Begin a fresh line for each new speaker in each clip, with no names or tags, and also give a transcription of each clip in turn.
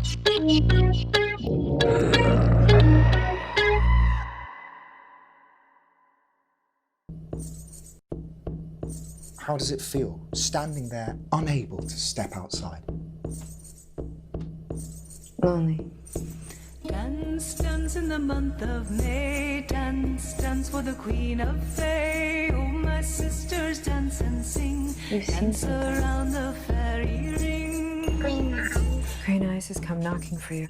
How does it feel, standing there, unable to step outside?
Lonely.
Dance, dance in the month of May. Dance, dance for the Queen of Fae. Oh, my sisters, dance and sing. Dance around the fairy ring.
Green Eyes has come knocking for you.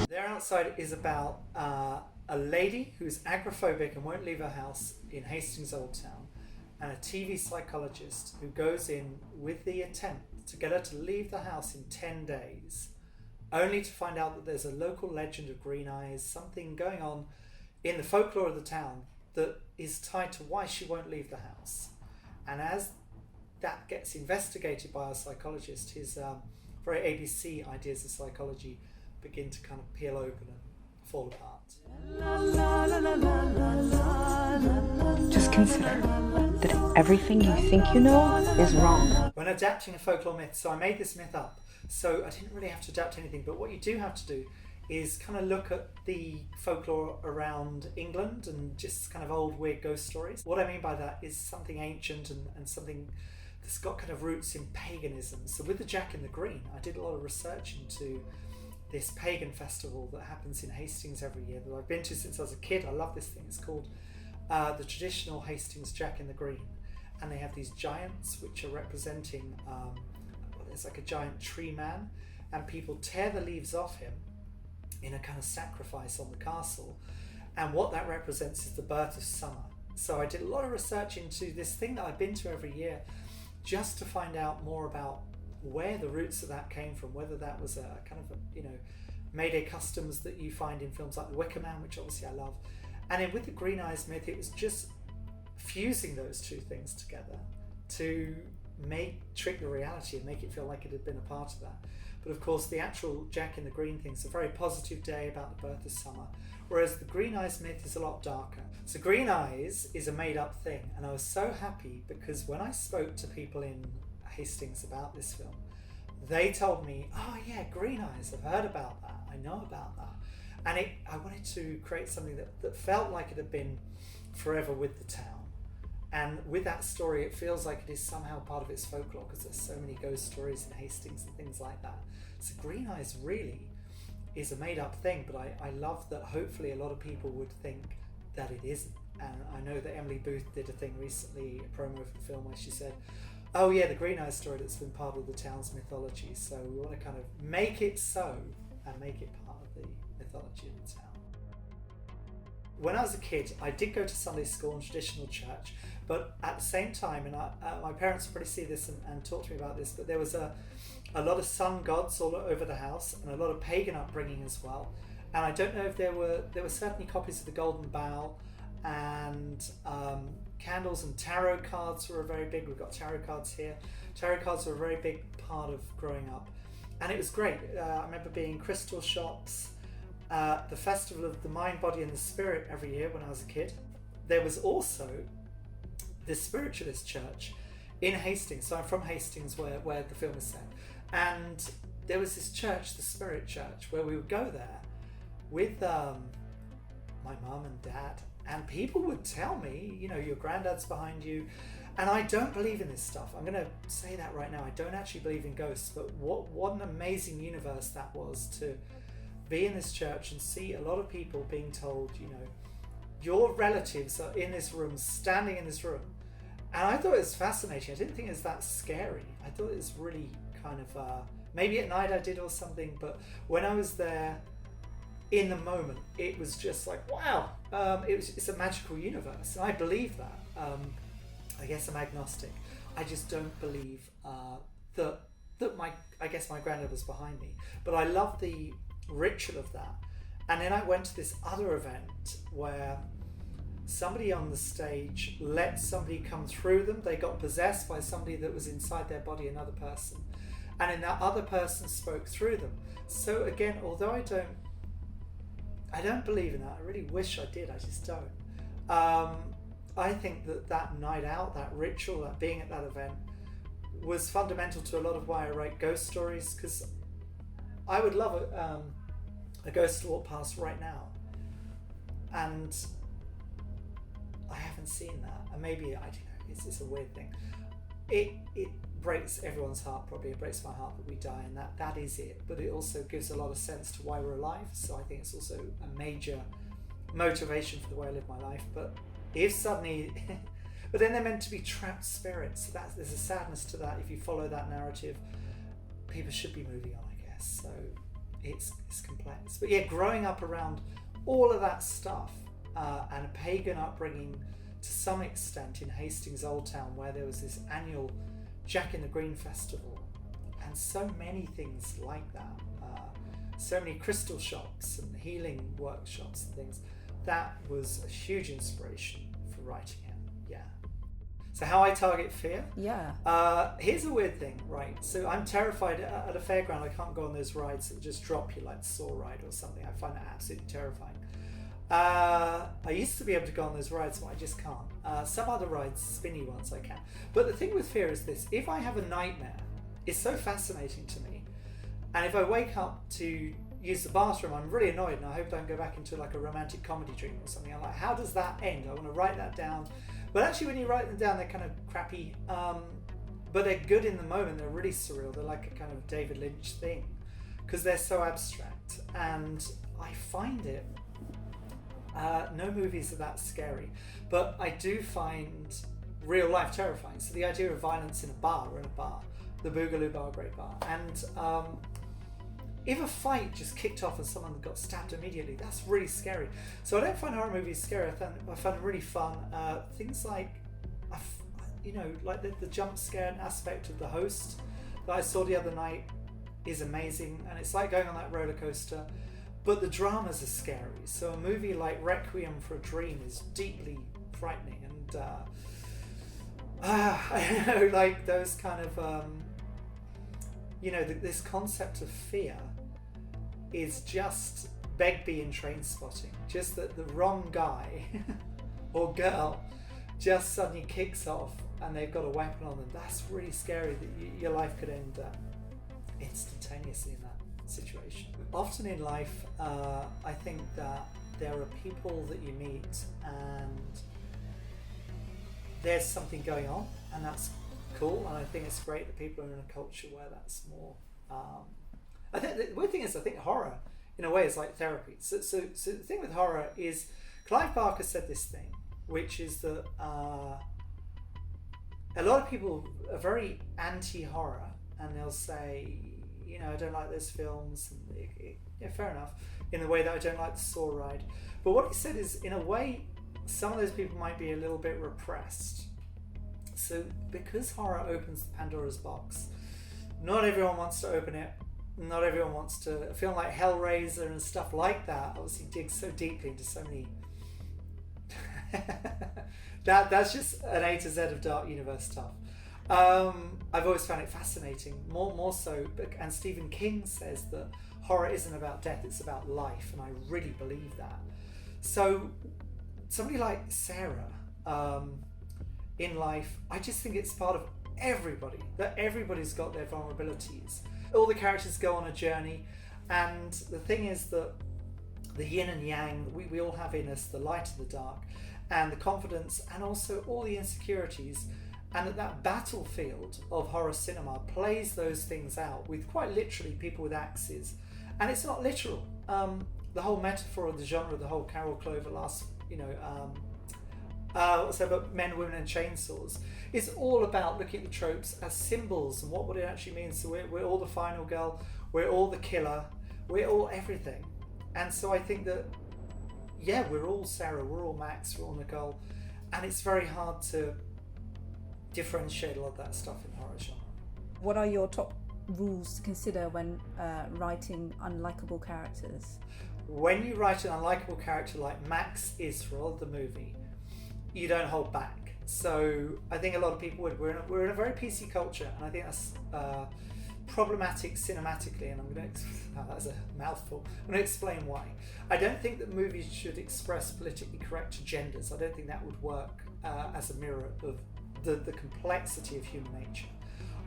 They're Outside is about a lady who's agoraphobic and won't leave her house in Hastings Old Town, and a TV psychologist who goes in with the attempt to get her to leave the house in 10 days, only to find out that there's a local legend of Green Eyes, something going on in the folklore of the town that is tied to why she won't leave the house. And as that gets investigated by our psychologist, his very ABC ideas of psychology begin to kind of peel open and fall apart.
Just consider that everything you think you know is wrong.
When adapting a folklore myth, so I made this myth up, so I didn't really have to adapt anything, but what you do have to do is kind of look at the folklore around England and just kind of old weird ghost stories. What I mean by that is something ancient and something that's got kind of roots in paganism. So with the Jack in the Green, I did a lot of research into this pagan festival that happens in Hastings every year that I've been to since I was a kid. I love this thing. It's called the traditional Hastings Jack in the Green, and they have these giants which are representing there's like a giant tree man, and people tear the leaves off him in a kind of sacrifice on the castle, and what that represents is the birth of summer. So I did a lot of research into this thing that I've been to every year just to find out more about where the roots of that came from, whether that was a kind of Mayday customs that you find in films like The Wicker Man, which obviously I love. And then with the Green Eyes myth, it was just fusing those two things together to trick the reality and make it feel like it had been a part of that. But of course, the actual Jack in the Green thing is a very positive day about the birth of summer, whereas the Green Eyes myth is a lot darker. So Green Eyes is a made-up thing, and I was so happy because when I spoke to people in Hastings about this film, they told me, oh yeah, Green Eyes, I've heard about that, I know about that. And I wanted to create something that felt like it had been forever with the town. And with that story, it feels like it is somehow part of its folklore because there's so many ghost stories in Hastings and things like that. So Green Eyes really is a made-up thing, but I love that hopefully a lot of people would think that it isn't. And I know that Emily Booth did a thing recently, a promo for the film, where she said, oh yeah, the Green Eyes story that's been part of the town's mythology, so we want to kind of make it so and make it part of the mythology of the town. When I was a kid, I did go to Sunday school and traditional church, but at the same time, and my parents will probably see this and talk to me about this, but there was a lot of sun gods all over the house and a lot of pagan upbringing as well. And I don't know if there were certainly copies of the Golden Bowl, and candles and tarot cards were very big. We've got tarot cards here. Tarot cards were a very big part of growing up, and it was great. I remember being in crystal shops, the Festival of the Mind, Body and the Spirit every year when I was a kid. There was also this spiritualist church in Hastings. So I'm from Hastings where the film is set, and there was this church, the Spirit Church, where we would go there with my mum and dad, and people would tell me, your granddad's behind you. And I don't believe in this stuff. I'm going to say that right now. I don't actually believe in ghosts, but what an amazing universe that was to be in this church and see a lot of people being told, your relatives are in this room, standing in this room. And I thought it was fascinating. I didn't think it was that scary. I thought it was really kind of, maybe at night I did or something, but when I was there in the moment, it was just like, wow, it's a magical universe. And I believe that. I guess I'm agnostic. I just don't believe that my granddad was behind me. But I love the ritual of that. And then I went to this other event where somebody on the stage let somebody come through them. They got possessed by somebody that was inside their body, another person. And then that other person spoke through them. So again, although I don't believe in that, I really wish I did, I just don't. I think that night out, that ritual, that being at that event, was fundamental to a lot of why I write ghost stories, because I would love a ghost to walk past right now, and I haven't seen that. And maybe, I don't know, it's a weird thing. It breaks everyone's heart, probably. It breaks my heart that we die, and that is it. But it also gives a lot of sense to why we're alive. So I think it's also a major motivation for the way I live my life. But if suddenly, but then they're meant to be trapped spirits. So there's a sadness to that. If you follow that narrative, people should be moving on, I guess. So it's complex. But yeah, growing up around all of that stuff and a pagan upbringing to some extent in Hastings Old Town, where there was this annual Jack in the Green festival, and so many things like that, so many crystal shops and healing workshops and things. That was a huge inspiration for writing it. Yeah. So how I target fear?
Yeah.
Here's a weird thing, right? So I'm terrified at a fairground. I can't go on those rides that just drop you, like the Saw ride or something. I find that absolutely terrifying. I used to be able to go on those rides, but I just can't. Some other rides, spinny ones, I can. But the thing with fear is this: if I have a nightmare, it's so fascinating to me, and if I wake up to use the bathroom, I'm really annoyed, and I hope I don't go back into like a romantic comedy dream or something. I'm like, how does that end? I want to write that down. But actually, when you write them down, they're kind of crappy, but they're good in the moment. They're really surreal. They're like a kind of David Lynch thing, because they're so abstract, and I find it. No movies are that scary, but I do find real life terrifying. So the idea of violence in a bar, the Boogaloo Bar, great bar, and if a fight just kicked off and someone got stabbed immediately, that's really scary. So I don't find horror movies scary. I find them really fun. Things like, like the jump scare aspect of The Host that I saw the other night is amazing, and it's like going on that roller coaster. But the dramas are scary. So a movie like Requiem for a Dream is deeply frightening, and I know, like those kind of, this concept of fear is just Begbie in Trainspotting. Just that the wrong guy or girl just suddenly kicks off and they've got a weapon on them. That's really scary. That your life could end instantaneously in that situation. Often in life, I think that there are people that you meet and there's something going on, and that's cool, and I think it's great that people are in a culture where that's more I think the weird thing is, I think horror in a way is like therapy. So the thing with horror is, Clive Barker said this thing, which is that a lot of people are very anti-horror, and they'll say, I don't like those films, and yeah, fair enough, in the way that I don't like the Saw ride. But what he said is, in a way, some of those people might be a little bit repressed. So because horror opens Pandora's box, not everyone wants to open it. Not everyone wants to. A film like Hellraiser and stuff like that obviously digs so deeply into so many. That's just an A to Z of dark universe stuff. I've always found it fascinating, more so. And Stephen King says that horror isn't about death; it's about life, and I really believe that. So somebody like Sarah, in life, I just think it's part of everybody, that everybody's got their vulnerabilities. All the characters go on a journey, and the thing is that the yin and yang, we all have in us, the light and the dark, and the confidence, and also all the insecurities, and that battlefield of horror cinema plays those things out with quite literally people with axes, and it's not literal. The whole metaphor of the genre, the whole Carol Clover last, but Men, Women and Chainsaws, is all about looking at the tropes as symbols and what it actually means. So we're all the final girl, we're all the killer, we're all everything. And so I think that, yeah, we're all Sarah, we're all Max, we're all Nicole, and it's very hard to differentiate a lot of that stuff in horror genre.
What are your top rules to consider when writing unlikable characters?
When you write an unlikable character like Max Israel, the movie, you don't hold back. So I think a lot of people would. We're in a very PC culture, and I think that's problematic cinematically. And that's a mouthful. I'm going to explain why. I don't think that movies should express politically correct genders. I don't think that would work as a mirror of the complexity of human nature.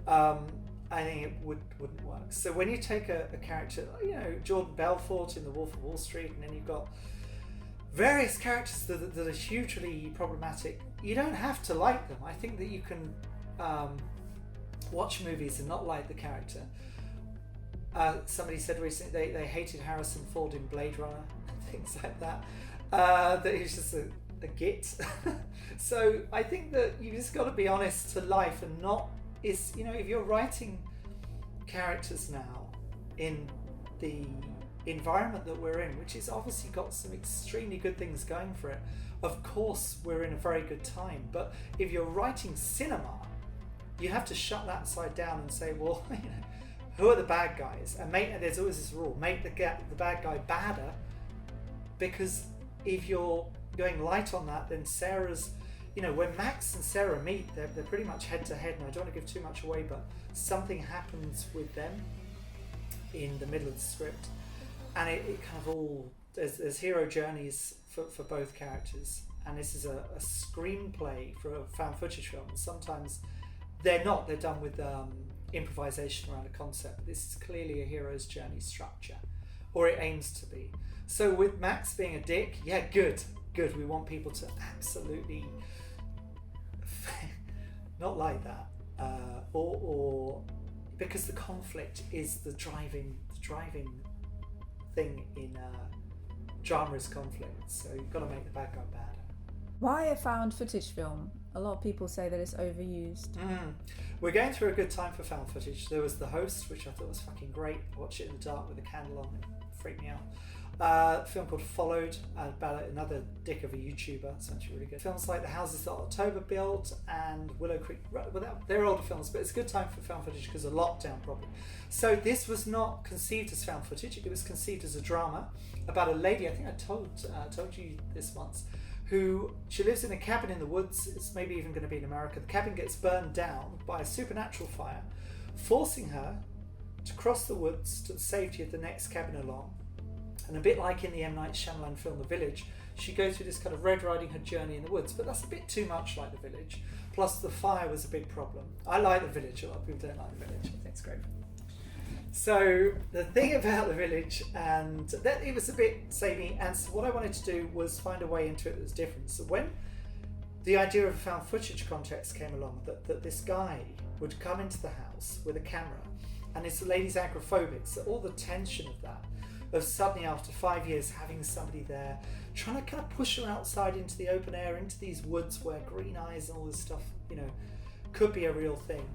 I think it wouldn't work. So when you take a character, you know, Jordan Belfort in The Wolf of Wall Street, and then you've got various characters that are hugely problematic, you don't have to like them. I think that you can watch movies and not like the character. Somebody said recently they hated Harrison Ford in Blade Runner and things like that. That he's just a git. So I think that you just got to be honest to life and not. Is, you know, if you're writing characters now in the environment that we're in, which is obviously got some extremely good things going for it, of course we're in a very good time. But if you're writing cinema, you have to shut that side down and say, well, you know, who are the bad guys? And there's always this rule: make the bad guy badder, because if you're going light on that, then Sarah's. You know, when Max and Sarah meet, they're pretty much head to head, and I don't want to give too much away, but something happens with them in the middle of the script, and it kind of all there's hero journeys for both characters, and this is a screenplay for a found footage film. Sometimes they're not; they're done with improvisation around a concept. This is clearly a hero's journey structure, or it aims to be. So with Max being a dick, yeah, good. We want people to absolutely not like that, or because the conflict is the driving thing in drama is conflict. So you've got to make the bad guy badder.
Why a found footage film? A lot of people say that it's overused.
We're going through a good time for found footage. There was The Host, which I thought was fucking great. I watched it in the dark with a candle on. It freaked me out. A film called Followed, about another dick of a YouTuber. It's actually really good. Films like The Houses That October Built and Willow Creek. Well, they're older films, but it's a good time for found footage because of lockdown, probably. So this was not conceived as found footage. It was conceived as a drama about a lady. I think I told you this once. Who she lives in a cabin in the woods. It's maybe even going to be in America. The cabin gets burned down by a supernatural fire, forcing her to cross the woods to the safety of the next cabin along. And a bit like in the M. Night Shyamalan film The Village, she goes through this kind of Red Riding Hood journey in the woods, but that's a bit too much like The Village. Plus the fire was a big problem. I like The Village, a lot of people don't like The Village. I think it's great. So the thing about The Village, and that it was a bit samey, and so what I wanted to do was find a way into it that was different. So when the idea of a found footage context came along, that this guy would come into the house with a camera, and this lady's agoraphobic, so all the tension of that, of suddenly after 5 years having somebody there trying to kind of push her outside into the open air, into these woods where green eyes and all this stuff, you know, could be a real thing,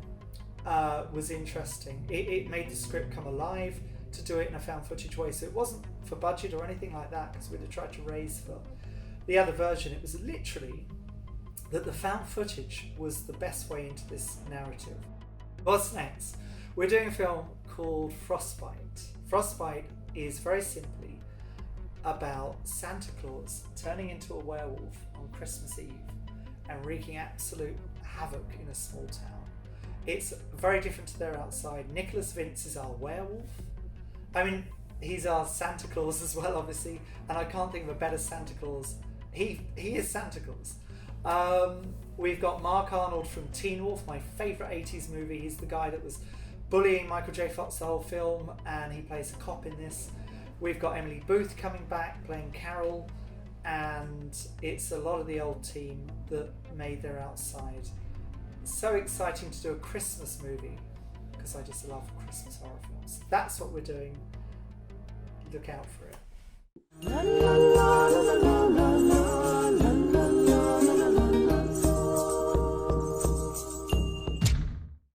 was interesting. It made the script come alive to do it in a found footage way. So it wasn't for budget or anything like that, because we'd have tried to raise for the other version. It was literally that the found footage was the best way into this narrative. What's next? We're doing a film called Frostbite. Frostbite is very simply about Santa Claus turning into a werewolf on Christmas Eve and wreaking absolute havoc in a small town. It's very different to They're Outside. Nicholas Vince is our werewolf. I mean, he's our Santa Claus as well, obviously, and I can't think of a better Santa Claus. He is Santa Claus. We've got Mark Arnold from Teen Wolf, my favourite 80s movie. He's the guy that was bullying Michael J. Fox the whole film, and he plays a cop in this. We've got Emily Booth coming back playing Carol, and it's a lot of the old team that made They're Outside. So exciting to do a Christmas movie, because I just love Christmas horror films. That's what we're doing. Look out for it.